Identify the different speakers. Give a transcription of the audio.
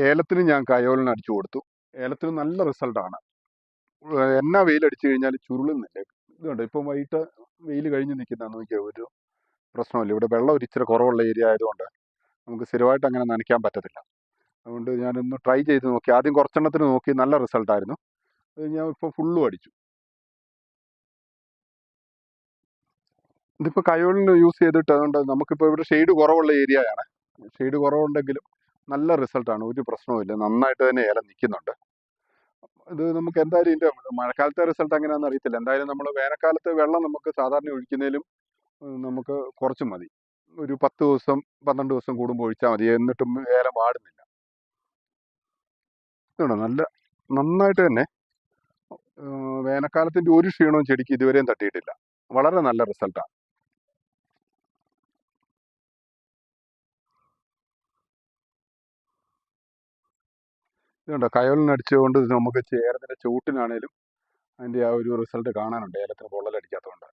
Speaker 1: ഏലത്തിന് ഞാൻ കയോലിന് അടിച്ചു കൊടുത്തു. ഏലത്തിന് നല്ല റിസൾട്ടാണ്. എന്നാ വെയിലടിച്ചു കഴിഞ്ഞാൽ ചുരുളുന്നില്ല. ഇതുണ്ട് ഇപ്പം വൈകിട്ട് വെയിൽ കഴിഞ്ഞ് നിൽക്കുന്ന നോക്കിയാൽ ഒരു പ്രശ്നമില്ല. ഇവിടെ വെള്ളം ഒരു ഇച്ചിരി കുറവുള്ള ഏരിയ ആയതുകൊണ്ട് നമുക്ക് സ്ഥിരമായിട്ട് അങ്ങനെ നനയ്ക്കാൻ പറ്റത്തില്ല. അതുകൊണ്ട് ഞാനൊന്ന് ട്രൈ ചെയ്ത് നോക്കി. ആദ്യം കുറച്ചെണ്ണത്തിന് നോക്കി, നല്ല റിസൾട്ടായിരുന്നു. അത് ഞാൻ ഇപ്പോൾ ഫുള്ളും അടിച്ചു. ഇതിപ്പോൾ കയോലിന് യൂസ് ചെയ്തിട്ട് അതുകൊണ്ട് നമുക്കിപ്പോൾ ഇവിടെ ഷെയ്ഡ് കുറവുള്ള ഏരിയയാണ്. ഷെയ്ഡ് കുറവുണ്ടെങ്കിലും നല്ല റിസൾട്ടാണ്, ഒരു പ്രശ്നവുമില്ല. നന്നായിട്ട് തന്നെ ഏലം നിൽക്കുന്നുണ്ട്. ഇത് നമുക്ക് എന്തായാലും ഇതിൻ്റെ മഴക്കാലത്തെ റിസൾട്ട് എങ്ങനെയാണെന്ന് അറിയത്തില്ല. എന്തായാലും നമ്മൾ വേനൽക്കാലത്ത് വെള്ളം നമുക്ക് സാധാരണ ഒഴിക്കുന്നതിലും നമുക്ക് കുറച്ച് മതി. ഒരു 10 ദിവസം 12 ദിവസം കൂടുമ്പോൾ ഒഴിച്ചാൽ മതി. എന്നിട്ടും ഏലം വാടുന്നില്ല. ഇതുണ്ടോ നന്നായിട്ട് തന്നെ വേനൽക്കാലത്തിൻ്റെ ഒരു ക്ഷീണവും ചെടിക്ക് ഇതുവരെയും തട്ടിയിട്ടില്ല. വളരെ നല്ല റിസൾട്ടാണ്. ഇതുണ്ടോ കയോലിന് അടിച്ചുകൊണ്ട് നമുക്ക് ഏലത്തിൻ്റെ ചൂട്ടിനാണേലും അതിൻ്റെ ആ ഒരു റിസൾട്ട് കാണാനുണ്ട്, ഏലത്തിന് പൊള്ളലടിക്കാത്തതുകൊണ്ട്.